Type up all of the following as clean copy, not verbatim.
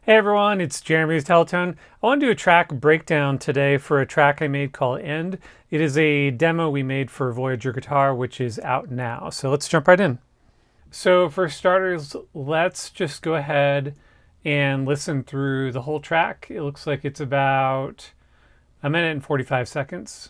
Hey everyone, it's Jeremy's Teletone. I want to do a track breakdown today for a track I made called End. It is a demo we made for Voyager Guitar, which is out now. So let's jump right in. So for starters, let's just go ahead and listen through the whole track. It looks like it's about a minute and 45 seconds.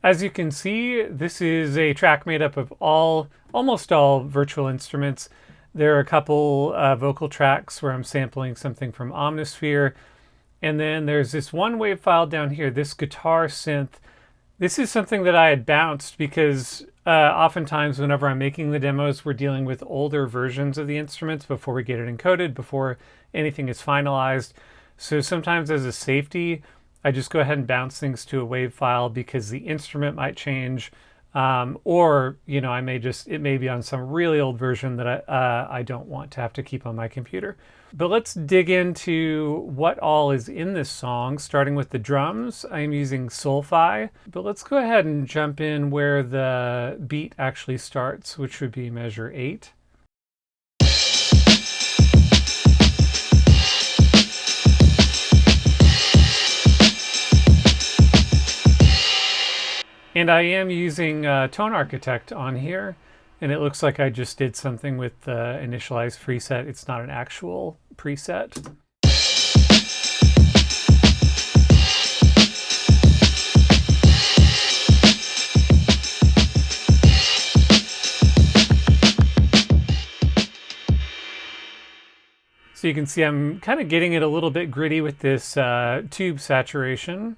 As you can see, this is a track made up of almost all virtual instruments. There are a couple vocal tracks where I'm sampling something from Omnisphere. And then there's this one wave file down here, this guitar synth. This is something that I had bounced because oftentimes whenever I'm making the demos, we're dealing with older versions of the instruments before we get it encoded, before anything is finalized. So sometimes as a safety, I just go ahead and bounce things to a wave file because the instrument might change, or it may be on some really old version that I don't want to have to keep on my computer. But let's dig into what all is in this song, starting with the drums. I am using Soulfi, but let's go ahead and jump in where the beat actually starts, which would be measure 8. And I am using Tone Architect on here, and it looks like I just did something with the initialized preset. It's not an actual preset. So you can see I'm kind of getting it a little bit gritty with this tube saturation.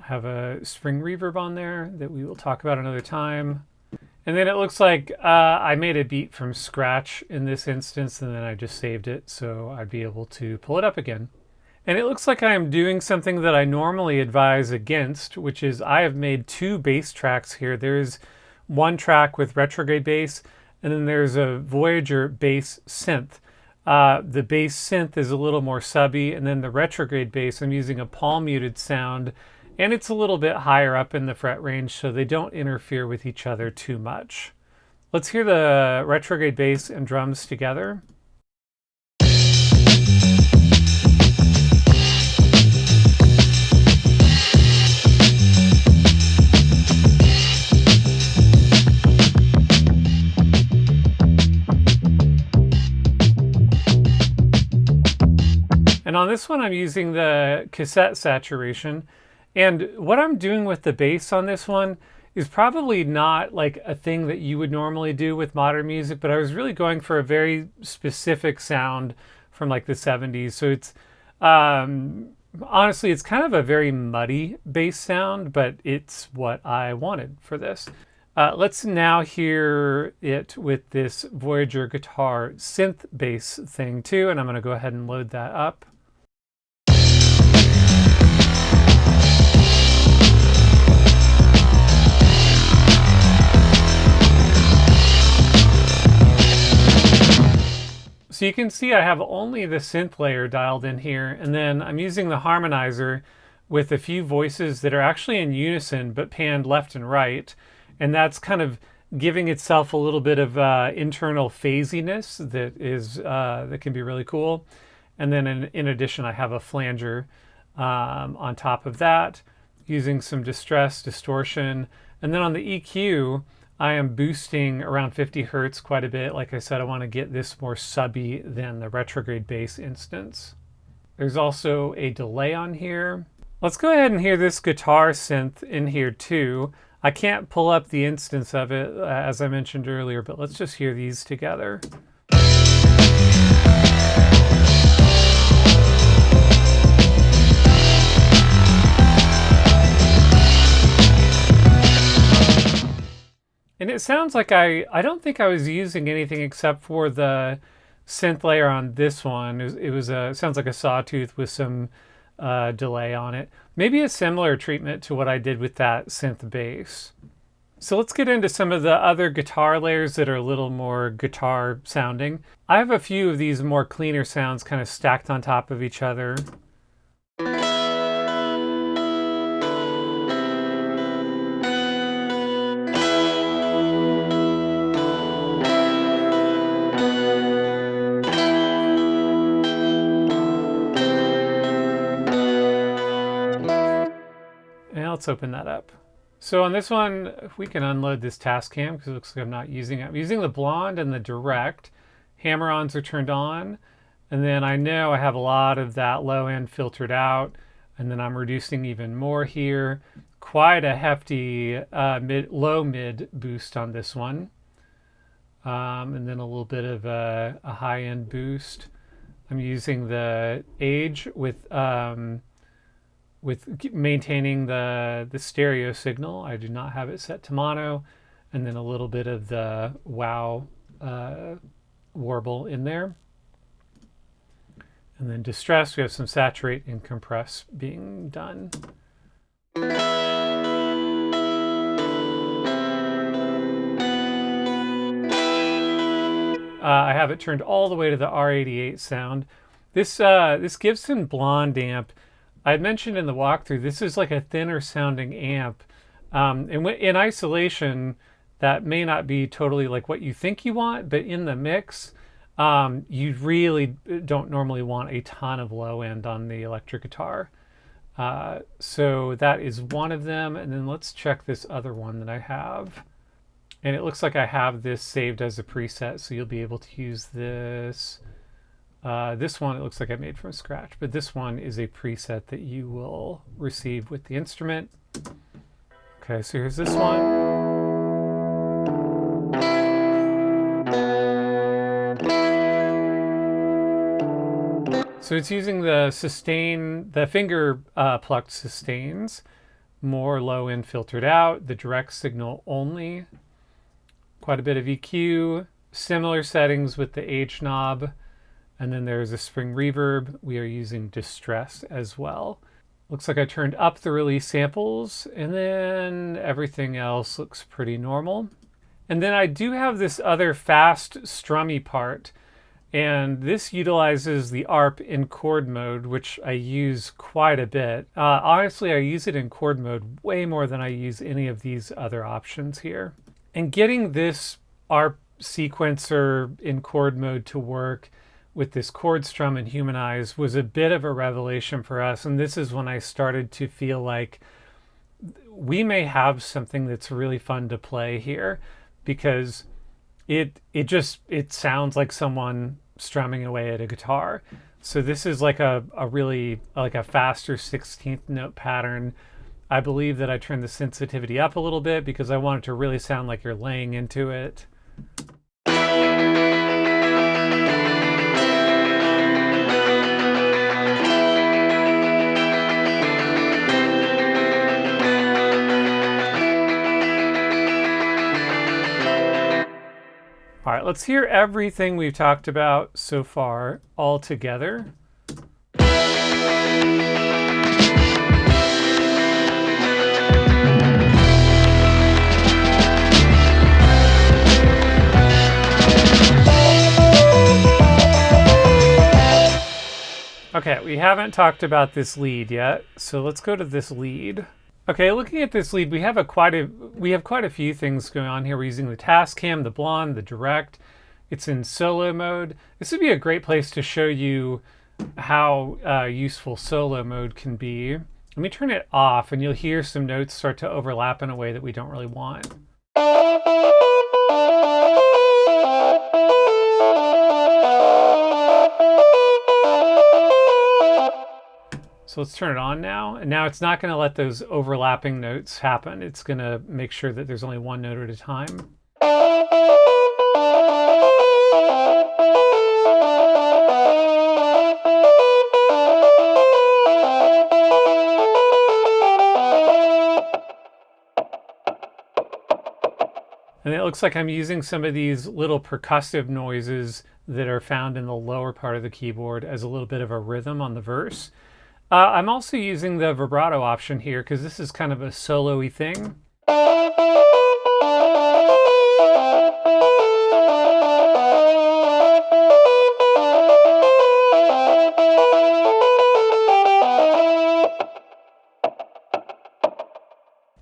Have a spring reverb on there that we will talk about another time. And then it looks like I made a beat from scratch in this instance, and then I just saved it so I'd be able to pull it up again. And it looks like I am doing something that I normally advise against, which is I have made 2 bass tracks here. There's one track with Retrograde Bass, and then there's a Voyager Bass synth. The bass synth is a little more subby, and then the Retrograde Bass, I'm using a palm muted sound, and it's a little bit higher up in the fret range, so they don't interfere with each other too much. Let's hear the Retrograde Bass and drums together. And on this one, I'm using the cassette saturation. And what I'm doing with the bass on this one is probably not like a thing that you would normally do with modern music, but I was really going for a very specific sound from like the 70s. So it's honestly, it's kind of a very muddy bass sound, but it's what I wanted for this. Let's now hear it with this Voyager Guitar synth bass thing too, and I'm going to go ahead and load that up. So you can see I have only the synth layer dialed in here, and then I'm using the harmonizer with a few voices that are actually in unison but panned left and right, and that's kind of giving itself a little bit of internal phasiness that can be really cool. And then in addition, I have a flanger on top of that, using some distress, distortion. And then on the EQ, I am boosting around 50 Hertz quite a bit. Like I said, I want to get this more subby than the Retrograde Bass instance. There's also a delay on here. Let's go ahead and hear this guitar synth in here too. I can't pull up the instance of it, as I mentioned earlier, but let's just hear these together. And it sounds like I don't think I was using anything except for the synth layer on this one. It sounds like a sawtooth with some delay on it. Maybe a similar treatment to what I did with that synth bass. So let's get into some of the other guitar layers that are a little more guitar sounding. I have a few of these more cleaner sounds kind of stacked on top of each other. Let's open that up. So on this one, we can unload this task cam because it looks like I'm not using it. I'm using the blonde and the direct. Hammer-ons are turned on. And then I know I have a lot of that low end filtered out. And then I'm reducing even more here. Quite a hefty low-mid boost on this one. And then a little bit of a high-end boost. I'm using the Age with maintaining the stereo signal. I do not have it set to mono, and then a little bit of the wow warble in there. And then distress, we have some saturate and compress being done. I have it turned all the way to the R88 sound. This Gibson Blonde amp, I had mentioned in the walkthrough, this is like a thinner sounding amp. And in isolation, that may not be totally like what you think you want, but in the mix, you really don't normally want a ton of low end on the electric guitar. So that is one of them. And then let's check this other one that I have. And it looks like I have this saved as a preset, so you'll be able to use this. This one, it looks like I made from scratch, but this one is a preset that you will receive with the instrument. Okay, so here's this one. So it's using the sustain, the finger plucked sustains, more low end filtered out, the direct signal only, quite a bit of EQ, similar settings with the H knob. And then there's a spring reverb. We are using distress as well. Looks like I turned up the release samples, and then everything else looks pretty normal. And then I do have this other fast strummy part, and this utilizes the ARP in chord mode, which I use quite a bit. Honestly, I use it in chord mode way more than I use any of these other options here. And getting this ARP sequencer in chord mode to work with this chord strum and humanize was a bit of a revelation for us. And this is when I started to feel like we may have something that's really fun to play here, because it sounds like someone strumming away at a guitar. So this is like a really like a faster 16th note pattern. I believe that I turned the sensitivity up a little bit because I want it to really sound like you're laying into it. All right, let's hear everything we've talked about so far all together. Okay, we haven't talked about this lead yet, so let's go to this lead. Okay, looking at this lead, we have quite a few things going on here. We're using the Tascam, the Blonde, the Direct. It's in solo mode. This would be a great place to show you how useful solo mode can be. Let me turn it off, and you'll hear some notes start to overlap in a way that we don't really want. So let's turn it on now. And now it's not going to let those overlapping notes happen. It's going to make sure that there's only one note at a time. And it looks like I'm using some of these little percussive noises that are found in the lower part of the keyboard as a little bit of a rhythm on the verse. I'm also using the vibrato option here because this is kind of a solo-y thing.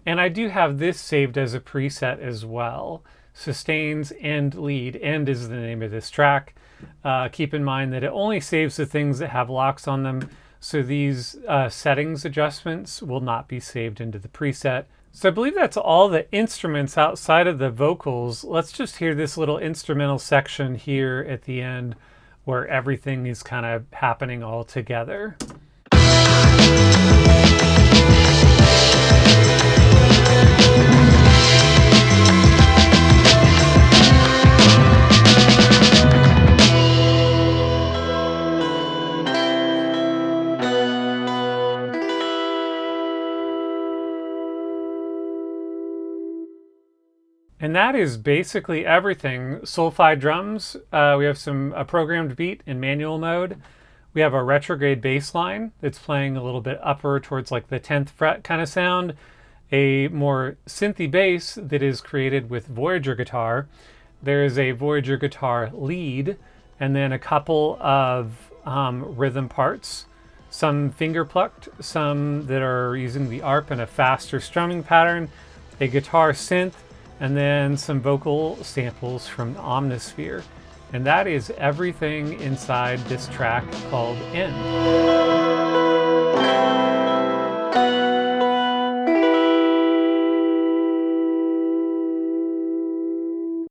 And I do have this saved as a preset as well. Sustains and lead. End is the name of this track. Keep in mind that it only saves the things that have locks on them. So these settings adjustments will not be saved into the preset. So I believe that's all the instruments outside of the vocals. Let's just hear this little instrumental section here at the end where everything is kind of happening all together. And that is basically everything. Soulfi drums, we have a programmed beat in manual mode. We have a retrograde bass line that's playing a little bit upper towards like the 10th fret kind of sound. A more synthy bass that is created with Voyager Guitar. There is a Voyager Guitar lead, and then a couple of rhythm parts. Some finger plucked, some that are using the arp in a faster strumming pattern, a guitar synth, and then some vocal samples from the Omnisphere. And that is everything inside this track called End.